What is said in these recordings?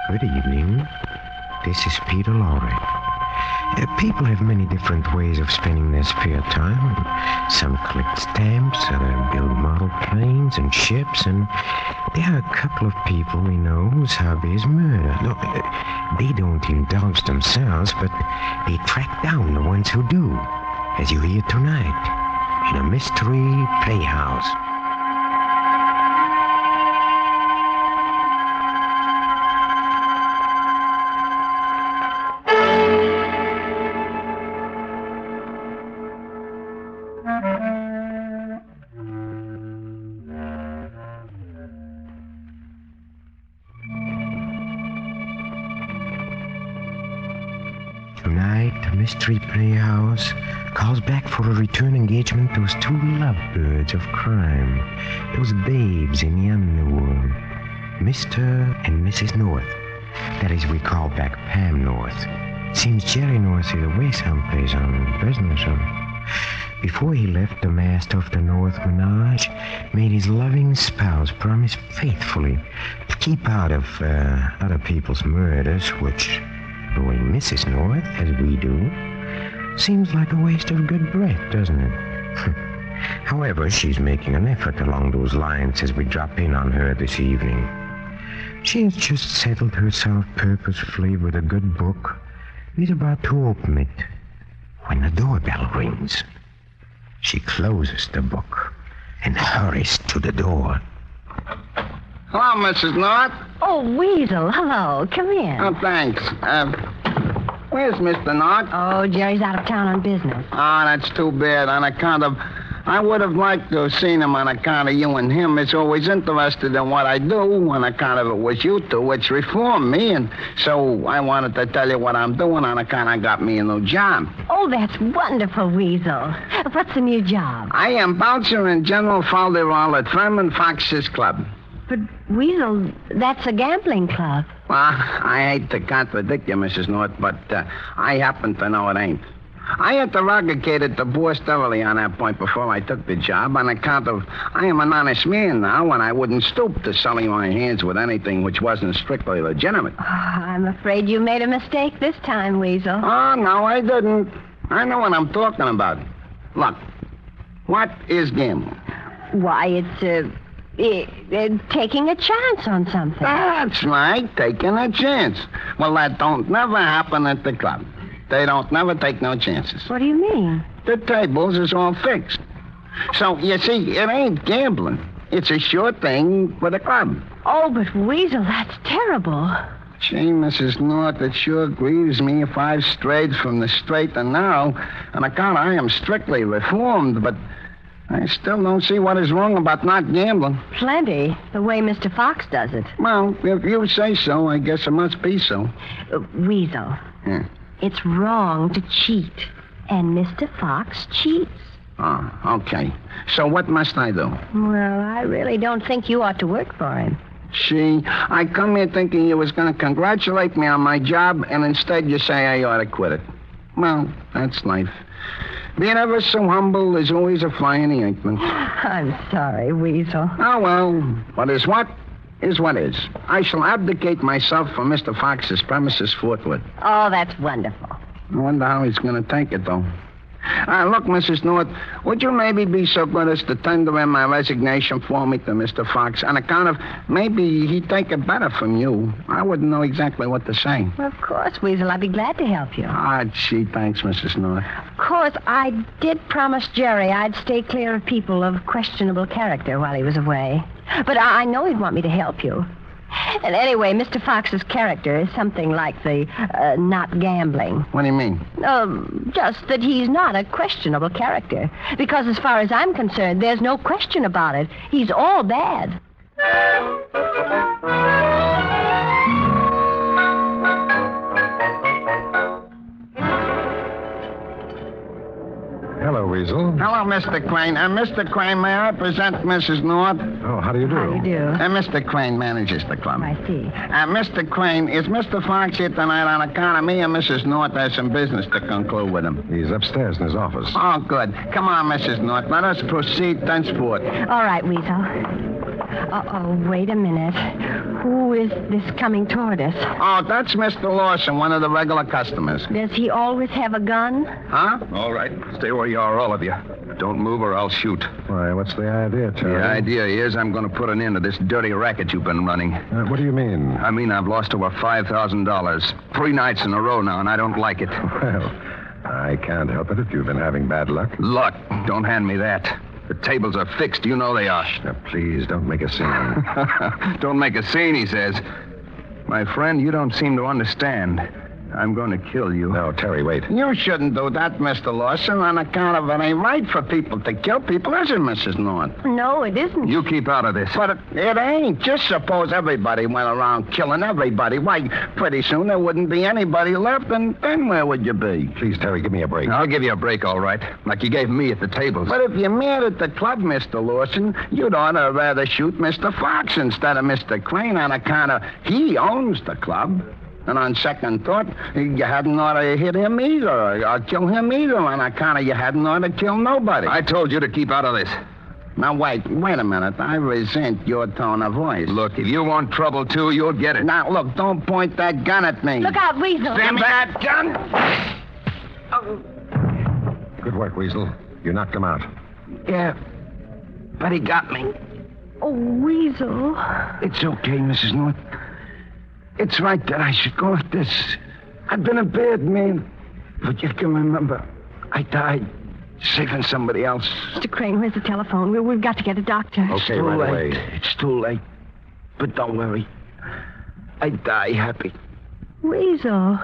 Good evening. This is Peter Lorre. People have many different ways of spending their spare time. Some collect stamps, others build model planes and ships, and there are a couple of people we know whose hobby is murder. No, they don't indulge themselves, but they track down the ones who do, as you hear tonight, in a mystery playhouse. Tonight, the Mystery Playhouse calls back for a return engagement those two lovebirds of crime, those babes in the underworld, Mr. and Mrs. North. That is, we call back Pam North. Seems Jerry North is away someplace on business. Before he left, the master of the North Menage made his loving spouse promise faithfully to keep out of other people's murders, which, knowing Mrs. North, as we do, seems like a waste of good breath, doesn't it? However, she's making an effort along those lines as we drop in on her this evening. She has just settled herself purposefully with a good book and is about to open it when the doorbell rings. She closes the book and hurries to the door. Hello, Mrs. North. Oh, Weasel, hello. Come in. Oh, thanks. Where's Mr. North? Oh, Jerry's out of town on business. Oh, that's too bad. On account of... I would have liked to have seen him on account of you and him. He's always interested in what I do. On account of it was you two. It's reformed me, and so I wanted to tell you what I'm doing on account I got me a new job. Oh, that's wonderful, Weasel. What's the new job? I am bouncer and general folderol at Furman Fox's club. But, Weasel, that's a gambling club. Well, I hate to contradict you, Mrs. North, but I happen to know it ain't. I interrogated the boss thoroughly on that point before I took the job on account of I am an honest man now, and I wouldn't stoop to sully my hands with anything which wasn't strictly legitimate. Oh, I'm afraid you made a mistake this time, Weasel. Oh, no, I didn't. I know what I'm talking about. Look, what is gambling? Why, it's taking a chance on something. That's right, taking a chance. Well, that don't never happen at the club. They don't never take no chances. What do you mean? The tables is all fixed. So, you see, it ain't gambling. It's a sure thing for the club. Oh, but Weasel, that's terrible. Gee, Mrs. North, it sure grieves me if I've strayed from the straight and narrow. On account I am strictly reformed, but I still don't see what is wrong about not gambling. Plenty, the way Mr. Fox does it. Well, if you say so, I guess it must be so. Weasel. Yeah. It's wrong to cheat, and Mr. Fox cheats. Oh, okay. So what must I do? Well, I really don't think you ought to work for him. Gee, I come here thinking you was going to congratulate me on my job, and instead you say I ought to quit it. Well, that's life. Being ever so humble is always a fly in the ointment. I'm sorry, Weasel. Oh, well, what is what is what is. I shall abdicate myself from Mr. Fox's premises forthwith. Oh, that's wonderful. I wonder how he's going to take it, though. Look, Mrs. North, would you maybe be so good as to tender in my resignation for me to Mr. Fox on account of maybe he'd take it better from you? I wouldn't know exactly what to say. Well, of course, Weasel. I'd be glad to help you. Ah, gee, thanks, Mrs. North. Of course, I did promise Jerry I'd stay clear of people of questionable character while he was away. But I know he'd want me to help you. And anyway, Mr. Fox's character is something like the not gambling. What do you mean? Just that he's not a questionable character. Because as far as I'm concerned, there's no question about it. He's all bad. Hello, Weasel. Hello, Mr. Crane. Mr. Crane, may I present Mrs. North? Oh, how do you do? How do you do? Mr. Crane manages the club. I see. Mr. Crane, is Mr. Fox here tonight on account of me and Mrs. North has some business to conclude with him? He's upstairs in his office. Oh, good. Come on, Mrs. North. Let us proceed thenceforth. All right, Weasel. Oh, wait a minute. Who is this coming toward us? Oh, that's Mr. Lawson, one of the regular customers. Does he always have a gun? Huh? All right. Stay where you are, all of you. Don't move or I'll shoot. Why, what's the idea, Terry? The idea is I'm going to put an end to this dirty racket you've been running. What do you mean? I mean, I've lost over $5,000. 3 nights in a row now, and I don't like it. Well, I can't help it if you've been having bad luck. Luck. Don't hand me that. The tables are fixed. You know they are. Now, please, don't make a scene. Don't make a scene, he says. My friend, you don't seem to understand. I'm going to kill you. No, Terry, wait. You shouldn't do that, Mr. Lawson, on account of it ain't right for people to kill people, is it, Mrs. North? No, it isn't. You keep out of this. But it ain't. Just suppose everybody went around killing everybody. Why, pretty soon there wouldn't be anybody left, and then where would you be? Please, Terry, give me a break. I'll give you a break, all right. Like you gave me at the tables. But if you're mad at the club, Mr. Lawson, you'd ought to rather shoot Mr. Fox instead of Mr. Crane on account of he owns the club. And on second thought, you hadn't ought to hit him either, or kill him either, on account of you hadn't ought to kill nobody. I told you to keep out of this. Now, wait a minute. I resent your tone of voice. Look, if you want trouble, too, you'll get it. Now, look, don't point that gun at me. Look out, Weasel. Damn that gun! Good work, Weasel. You knocked him out. Yeah, but he got me. Oh, Weasel. It's okay, Mrs. North. It's right that I should go like this. I've been a bad man. But you can remember, I died saving somebody else. Mr. Crane, where's the telephone? We've got to get a doctor. Okay, right away. It's too late. But don't worry. I die happy. Weasel.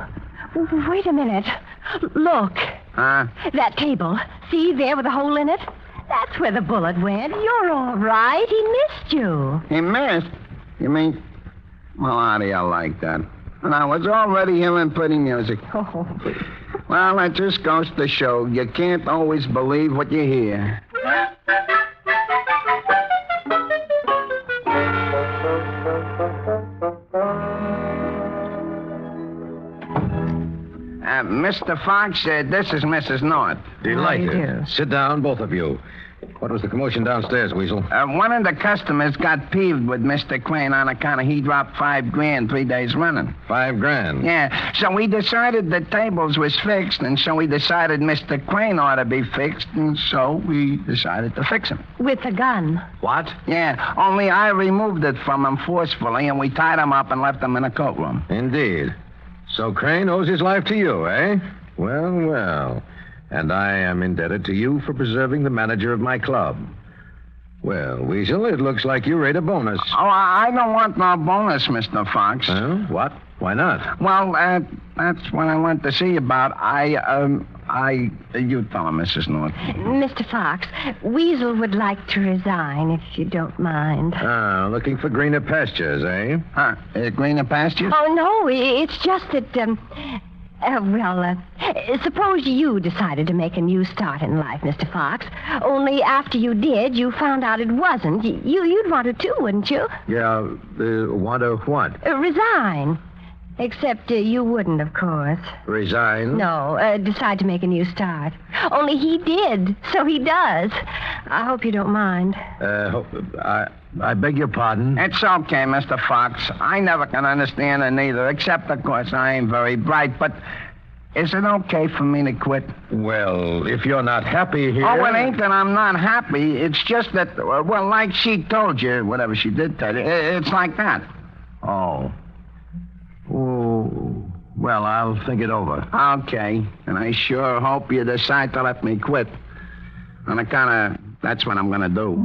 Wait a minute. Look. Huh? That table. See there with a hole in it? That's where the bullet went. You're all right. He missed you. He missed? You mean... Well, how do you like that? And I was already hearing pretty music. Oh. Well, that just goes to show you can't always believe what you hear. Mr. Fox, this is Mrs. North. How do you do? Sit down, both of you. What was the commotion downstairs, Weasel? One of the customers got peeved with Mr. Crane on account of he dropped $5,000 3 days running. $5,000. Yeah, so we decided the tables was fixed, and so we decided Mr. Crane ought to be fixed, and so we decided to fix him. With a gun. What? Yeah, only I removed it from him forcefully, and we tied him up and left him in a coat room. Indeed. So Crane owes his life to you, eh? Well, well. And I am indebted to you for preserving the manager of my club. Well, Weasel, it looks like you rate a bonus. Oh, I don't want no bonus, Mr. Fox. Huh? What? Why not? Well, that's what I want to see about. You tell him, Mrs. North. Mr. Fox, Weasel would like to resign, if you don't mind. Ah, looking for greener pastures, eh? Huh? Greener pastures? Oh, no, it's just that, suppose you decided to make a new start in life, Mr. Fox. Only after you did, you found out it wasn't. You'd want to too, wouldn't you? Yeah, want to what? Resign. Except you wouldn't, of course. Resign? No, decide to make a new start. Only he did, so he does. I hope you don't mind. I beg your pardon? It's okay, Mr. Fox. I never can understand it neither, except, of course, I ain't very bright. But is it okay for me to quit? Well, if you're not happy here... Oh, it ain't that I'm not happy. It's just that, well, like she told you, whatever she did tell you, it's like that. Oh. Oh, well, I'll think it over. Okay. And I sure hope you decide to let me quit. And that's what I'm going to do.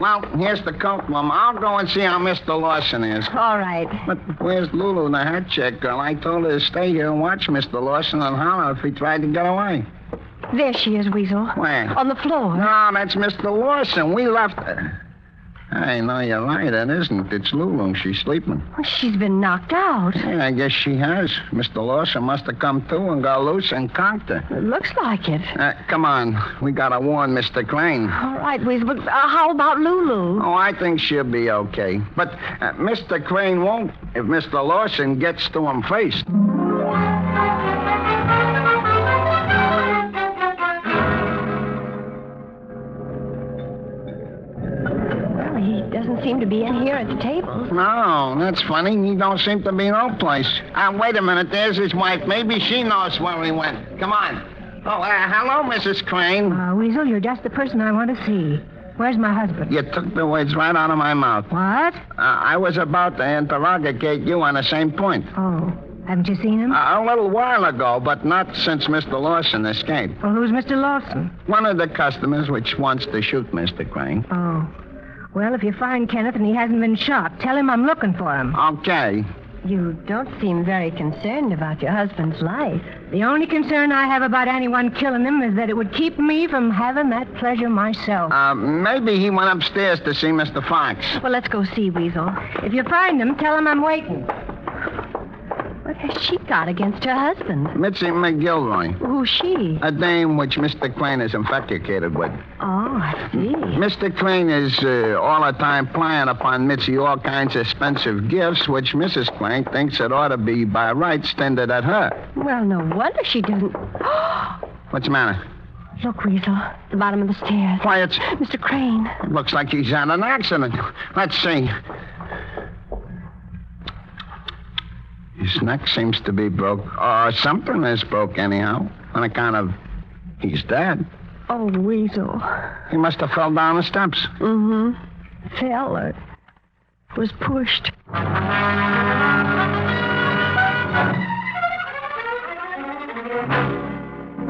Well, here's the coat room. I'll go and see how Mr. Lawson is. All right. But where's Lulu, the hat check girl? I told her to stay here and watch Mr. Lawson and holler if he tried to get away. There she is, Weasel. Where? On the floor. No, that's Mr. Lawson. We left her. I know you're right, that isn't. It's Lulu. She's sleeping. She's been knocked out. Yeah, I guess she has. Mr. Lawson must have come to and got loose and conked her. It looks like it. Come on. We gotta warn Mr. Crane. All right, Weasel, but how about Lulu? Oh, I think she'll be okay. But Mr. Crane won't if Mr. Lawson gets to him first. seem to be in here at the table. No, that's funny. He don't seem to be no place. Wait a minute. There's his wife. Maybe she knows where he went. Come on. Oh, hello, Mrs. Crane. Weasel, you're just the person I want to see. Where's my husband? You took the words right out of my mouth. What? I was about to interrogate you on the same point. Oh, haven't you seen him? A little while ago, but not since Mr. Lawson escaped. Well, who's Mr. Lawson? One of the customers which wants to shoot Mr. Crane. Oh. Well, if you find Kenneth and he hasn't been shot, tell him I'm looking for him. Okay. You don't seem very concerned about your husband's life. The only concern I have about anyone killing him is that it would keep me from having that pleasure myself. Maybe he went upstairs to see Mr. Fox. Well, let's go see Weasel. If you find him, tell him I'm waiting. What has she got against her husband? Mitzi McGilroy. Who's she? A dame which Mr. Crane is infatuated with. Oh, I see. Mr. Crane is all the time plying upon Mitzi all kinds of expensive gifts, which Mrs. Crane thinks it ought to be by rights tendered at her. Well, no wonder she doesn't... What's the matter? Look, Weasel, the bottom of the stairs. Quiet. Mr. Crane. It looks like he's had an accident. Let's see. His neck seems to be broke. Or something is broke anyhow. On account of he's dead. Oh, Weasel. He must have fell down the steps. Mm-hmm. Fell or was pushed.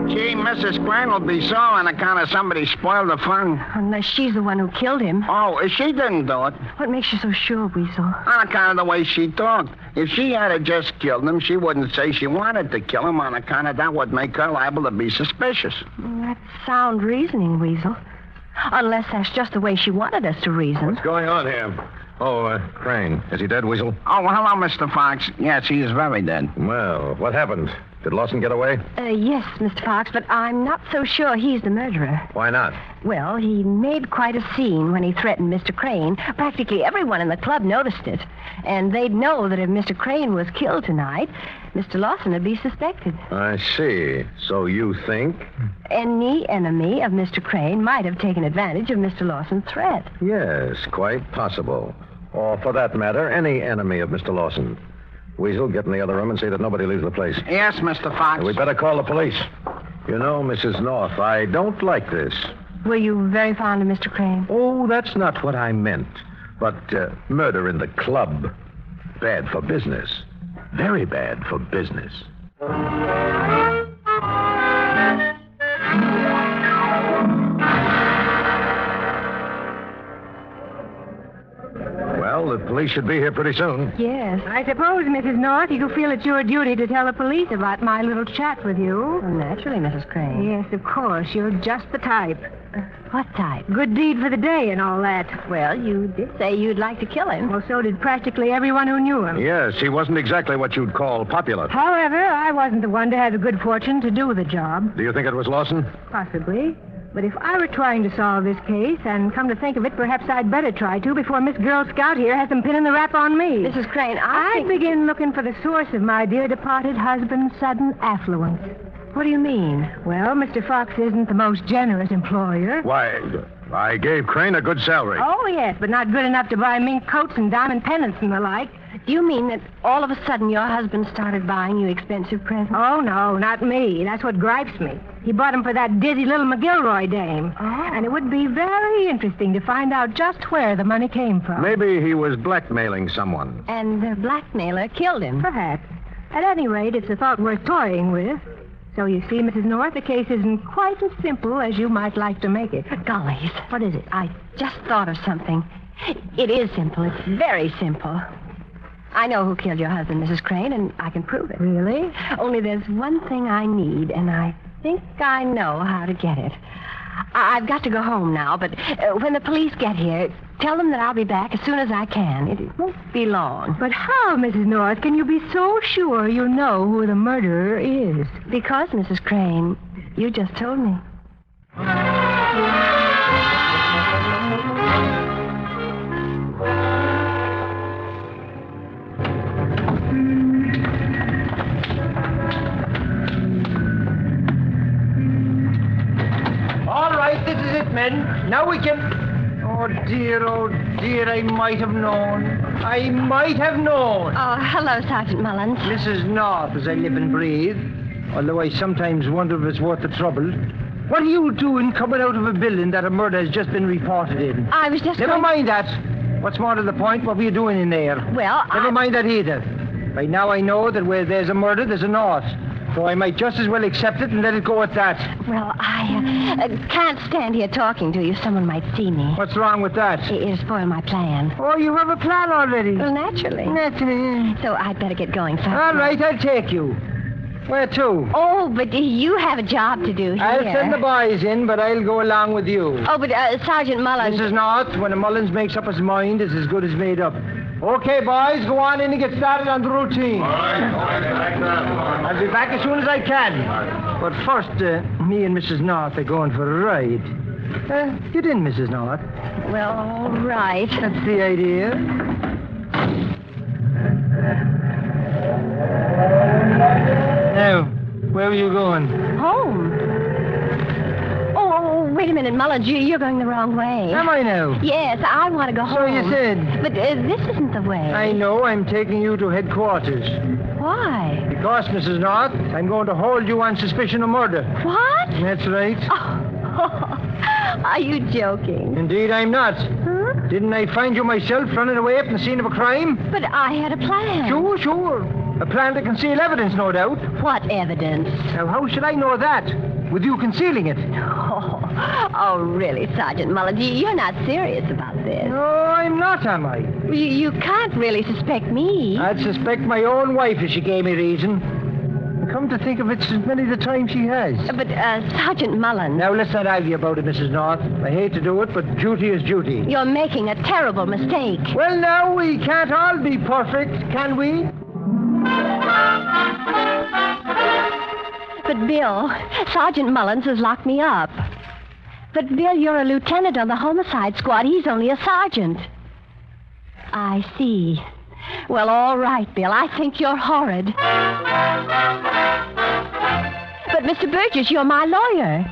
Gee, Mrs. Crane will be sore on account of somebody spoiled the fun. Unless she's the one who killed him. Oh, she didn't do it. What makes you so sure, Weasel? On account of the way she talked. If she had just killed him, she wouldn't say she wanted to kill him on account of that would make her liable to be suspicious. That's sound reasoning, Weasel. Unless that's just the way she wanted us to reason. What's going on here? Oh, Crane. Is he dead, Weasel? Oh, hello, Mr. Fox. Yes, he is very dead. Well, what happened? Did Lawson get away? Yes, Mr. Fox, but I'm not so sure he's the murderer. Why not? Well, he made quite a scene when he threatened Mr. Crane. Practically everyone in the club noticed it. And they'd know that if Mr. Crane was killed tonight, Mr. Lawson would be suspected. I see. So you think? Any enemy of Mr. Crane might have taken advantage of Mr. Lawson's threat. Yes, quite possible. Or, for that matter, any enemy of Mr. Lawson. Weasel, get in the other room and say that nobody leaves the place. Yes, Mr. Fox. We'd better call the police. You know, Mrs. North, I don't like this. Were you very fond of Mr. Crane? Oh, that's not what I meant. But murder in the club, bad for business. Very bad for business. Well, the police should be here pretty soon. Yes. I suppose, Mrs. North, you feel it's your duty to tell the police about my little chat with you. Well, naturally, Mrs. Crane. Yes, of course. You're just the type. What type? Good deed for the day and all that. Well, you did say you'd like to kill him. Well, so did practically everyone who knew him. Yes, he wasn't exactly what you'd call popular. However, I wasn't the one to have the good fortune to do the job. Do you think it was Lawson? Possibly. But if I were trying to solve this case, and come to think of it, perhaps I'd better try to before Miss Girl Scout here has them pinning the rap on me. Mrs. Crane, I'd begin looking for the source of my dear departed husband's sudden affluence. What do you mean? Well, Mr. Fox isn't the most generous employer. Why, I gave Crane a good salary. Oh, yes, but not good enough to buy mink coats and diamond pendants and the like. Do you mean that all of a sudden your husband started buying you expensive presents? Oh, no, not me. That's what gripes me. He bought them for that dizzy little McGilroy dame. Oh. And it would be very interesting to find out just where the money came from. Maybe he was blackmailing someone. And the blackmailer killed him. Perhaps. At any rate, it's a thought worth toying with. So you see, Mrs. North, the case isn't quite as simple as you might like to make it. Gollies. What is it? I just thought of something. It is simple. It's very simple. I know who killed your husband, Mrs. Crane, and I can prove it. Really? Only there's one thing I need, and I think I know how to get it. I've got to go home now, but when the police get here, tell them that I'll be back as soon as I can. It won't be long. But how, Mrs. North, can you be so sure you know who the murderer is? Because, Mrs. Crane, you just told me. All right, this is it, men. Now we can... Oh, oh, dear, I might have known. I might have known. Oh, hello, Sergeant Mullins. Mrs. North, as I live and breathe, although I sometimes wonder if it's worth the trouble. What are you doing coming out of a building that a murder has just been reported in? I was just Never mind that. What's more to the point, what were you doing in there? Well, Never mind that either. By now I know that where there's a murder, there's a North. So I might just as well accept it and let it go at that. Well, I can't stand here talking to you. Someone might see me. What's wrong with that? It'll spoil my plan. Oh, you have a plan already? Well, naturally. So I'd better get going, Sergeant. All right, I'll take you. Where to? Oh, but you have a job to do here. I'll send the boys in, but I'll go along with you. Oh, but Sergeant Mullins... Mrs. North, when a Mullins makes up his mind, it's as good as made up. Okay, boys, go on in and get started on the routine. I'll be back as soon as I can. But first, me and Mrs. North are going for a ride. Get in, Mrs. North. Well, all right. That's the idea. Now, where are you going? Home. Oh, wait a minute, Mullins. You're going the wrong way. Am I now? Yes, I want to go home. So you said. But this isn't the way. I know. I'm taking you to headquarters. Why? Because, Mrs. North, I'm going to hold you on suspicion of murder. What? That's right. Oh, are you joking? Indeed, I'm not. Huh? Didn't I find you myself running away from the scene of a crime? But I had a plan. Sure. A plan to conceal evidence, no doubt. What evidence? Now, how should I know that? With you concealing it? Oh, really, Sergeant Mullins, you're not serious about this. No, I'm not, am I? You can't really suspect me. I'd suspect my own wife if she gave me reason. Come to think of it, as many the time she has. But, Sergeant Mullins... Now, let's not argue about it, Mrs. North. I hate to do it, but duty is duty. You're making a terrible mistake. Well, now, we can't all be perfect, can we? But, Bill, Sergeant Mullins has locked me up. But, Bill, you're a lieutenant on the homicide squad. He's only a sergeant. I see. Well, all right, Bill. I think you're horrid. But, Mr. Burgess, you're my lawyer.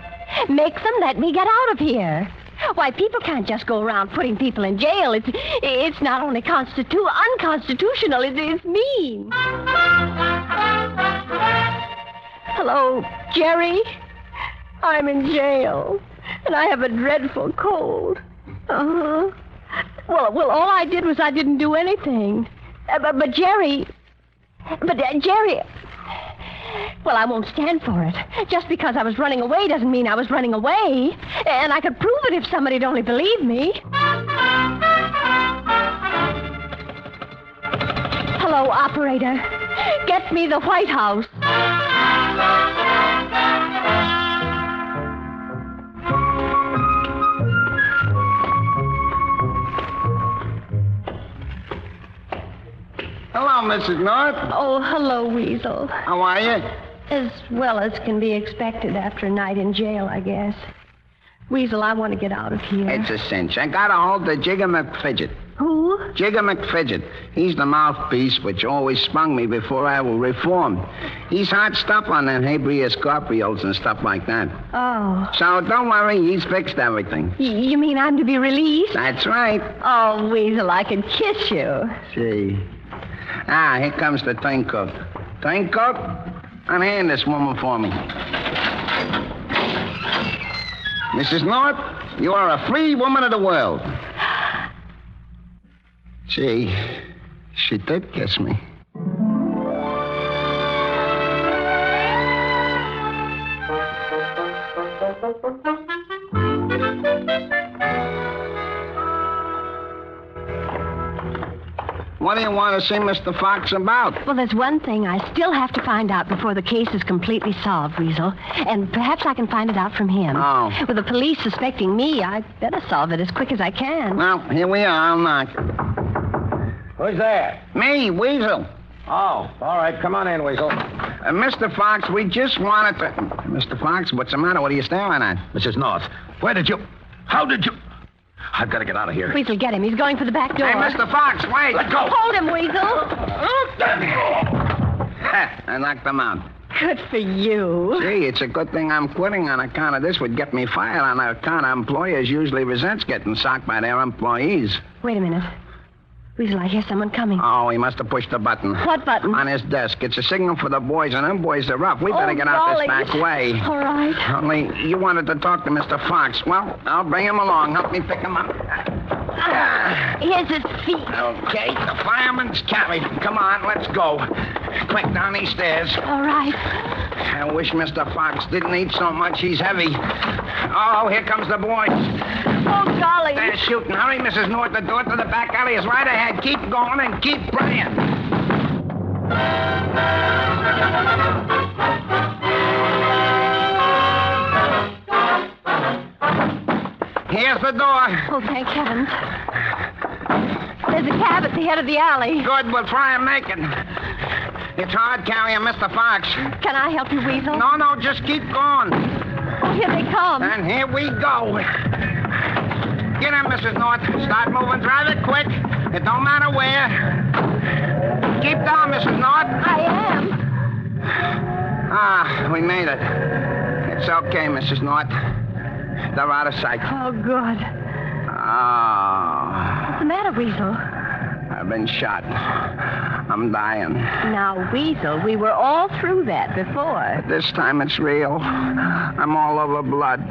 Make them let me get out of here. Why, people can't just go around putting people in jail. It's not only unconstitutional, it's mean. Hello, Jerry? I'm in jail, and I have a dreadful cold. Uh-huh. Well, all I did was I didn't do anything. But Jerry... Well, I won't stand for it. Just because I was running away doesn't mean I was running away. And I could prove it if somebody'd only believe me. Hello, operator. Get me the White House. Hello, Mrs. North. Oh, hello, Weasel. How are you? As well as can be expected after a night in jail, I guess. Weasel, I want to get out of here. It's a cinch. I got a hold of Jigger McFidget. Who? Jigger McFidget. He's the mouthpiece which always spun me before I was reformed. He's hot stuff on them habeas corpus and stuff like that. Oh. So don't worry, he's fixed everything. You mean I'm to be released? That's right. Oh, Weasel, I could kiss you. See. Here comes the tank cook. Tank cook, unhand this woman for me. Mrs. North, you are a free woman of the world. Gee, she did kiss me. What do you want to see Mr. Fox about? Well, there's one thing I still have to find out before the case is completely solved, Weasel. And perhaps I can find it out from him. Oh. With the police suspecting me, I'd better solve it as quick as I can. Well, here we are. I'll knock. Who's there? Me, Weasel. Oh, all right. Come on in, Weasel. Mr. Fox, we just wanted to... Mr. Fox, what's the matter? What are you staring at? Mrs. North, how did you... I've got to get out of here. Weasel, get him. He's going for the back door. Hey, Mr. Fox, wait. Let go. Hold him, Weasel. I knocked him out. Good for you. Gee, it's a good thing I'm quitting on account of this. Would get me fired on account of employers usually resents getting socked by their employees. Wait a minute. Weasel, I hear someone coming. Oh, he must have pushed the button. What button? On his desk. It's a signal for the boys, and them boys are rough. We better get out this back way. All right. Only you wanted to talk to Mr. Fox. Well, I'll bring him along. Help me pick him up. Here's his feet. Okay, the fireman's carried. Come on, let's go. Quick, down these stairs. All right. I wish Mr. Fox didn't eat so much. He's heavy. Oh, here comes the boys. Oh, golly. They're shooting. Hurry, Mrs. North. The door to the back alley is right ahead. Keep going and keep praying. Here's the door. Oh, thank heavens. There's a cab at the head of the alley. Good, we'll try and make it. It's hard carrying Mr. Fox. Can I help you, Weasel? No, just keep going. Oh, here they come. And here we go. Get in, Mrs. North. Start moving. Drive it quick. It don't matter where. Keep down, Mrs. North. I am. Ah, we made it. It's okay, Mrs. North. They're out of sight. Oh, good. Ah. What's the matter, Weasel? I've been shot. I'm dying. Now, Weasel, we were all through that before. This time it's real. I'm all over blood.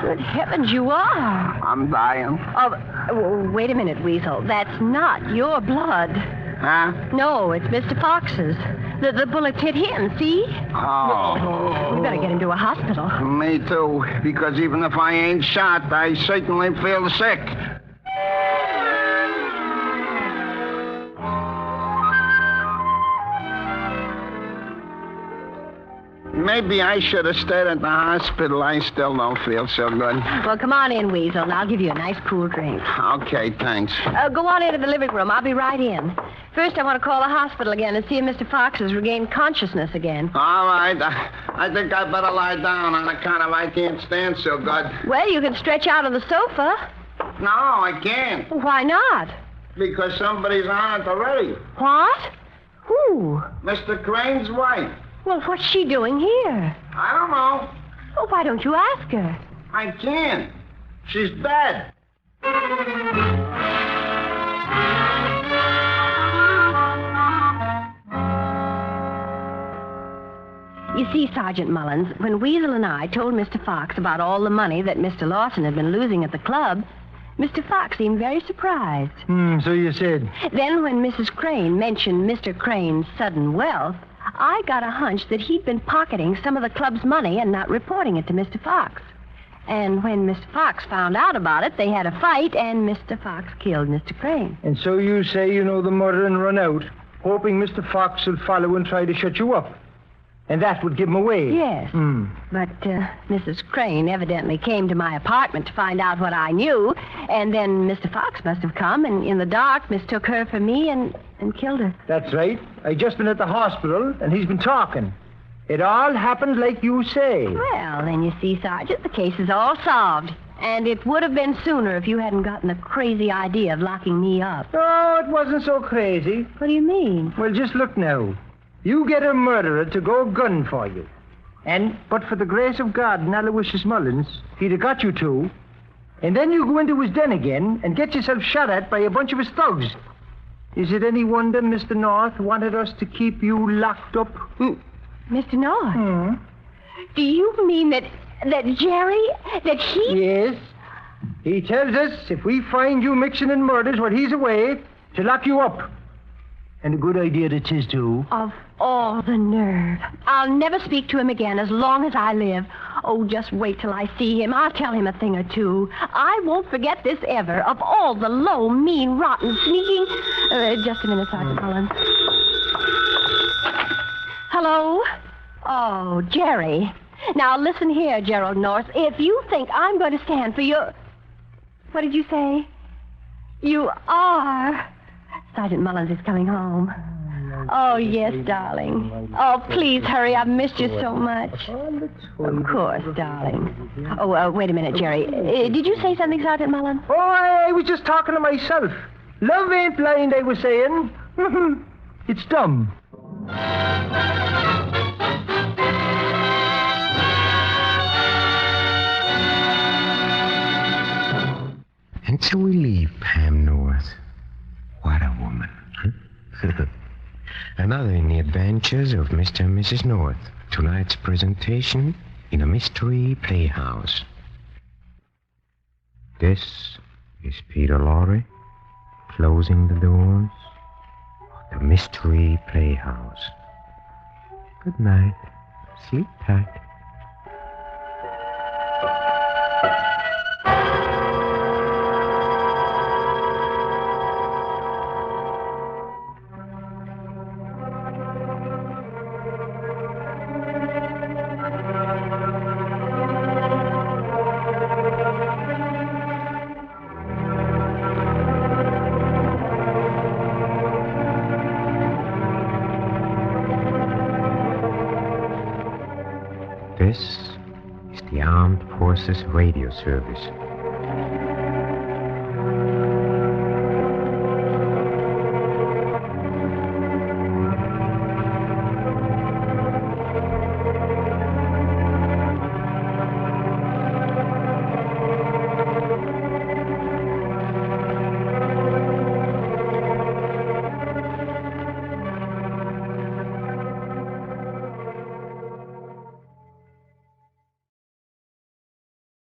Good heavens, you are. I'm dying. Oh, wait a minute, Weasel. That's not your blood. Huh? No, it's Mr. Fox's. The bullets hit him, see? Oh. We better get him to a hospital. Me too, because even if I ain't shot, I certainly feel sick. Maybe I should have stayed at the hospital. I still don't feel so good. Well, come on in, Weasel, and I'll give you a nice cool drink. Okay, thanks. Go on into the living room. I'll be right in. First, I want to call the hospital again and see if Mr. Fox has regained consciousness again. All right. I think I better lie down on account of I can't stand so good. Well, you can stretch out on the sofa. No, I can't. Why not? Because somebody's on it already. What? Who? Mr. Crane's wife. Well, what's she doing here? I don't know. Well, why don't you ask her? I can't. She's dead. You see, Sergeant Mullins, when Weasel and I told Mr. Fox about all the money that Mr. Lawson had been losing at the club, Mr. Fox seemed very surprised. So you said. Then when Mrs. Crane mentioned Mr. Crane's sudden wealth, I got a hunch that he'd been pocketing some of the club's money and not reporting it to Mr. Fox. And when Mr. Fox found out about it, they had a fight, and Mr. Fox killed Mr. Crane. And so you say you know the murder and run out, hoping Mr. Fox will follow and try to shut you up. And that would give him away. Yes. But Mrs. Crane evidently came to my apartment to find out what I knew, and then Mr. Fox must have come and in the dark mistook her for me and killed her. That's right. I just been at the hospital, and he's been talking. It all happened like you say. Well, then you see, Sergeant, the case is all solved. And it would have been sooner if you hadn't gotten the crazy idea of locking me up. Oh, it wasn't so crazy. What do you mean? Well, just look now. You get a murderer to go gun for you. And, but for the grace of God and Aloysius Mullins, he'd have got you too. And then you go into his den again and get yourself shot at by a bunch of his thugs. Is it any wonder Mr. North wanted us to keep you locked up? Mr. North? Do you mean that Jerry, that he... Yes. He tells us if we find you mixing in murders while he's away, to lock you up. And a good idea that's his, too. Of all the nerve. I'll never speak to him again as long as I live. Oh, just wait till I see him. I'll tell him a thing or two. I won't forget this ever. Of all the low, mean, rotten, sneaking... just a minute, Sergeant Mullins. Hello? Oh, Jerry. Now, listen here, Gerald North. If you think I'm going to stand for your... What did you say? You are... Sergeant Mullins is coming home. Oh, yes, darling. Oh, please hurry. I've missed you so much. Of course, darling. Oh, wait a minute, Jerry. Did you say something, Sergeant Mullins? Oh, I was just talking to myself. Love ain't blind, I was saying. It's dumb. It's a relief, Pam North. What a woman, huh? Another in the adventures of Mr. and Mrs. North. Tonight's presentation in a mystery playhouse. This is Peter Lorre closing the doors of the mystery playhouse. Good night. Sleep tight. This is the Armed Forces Radio Service.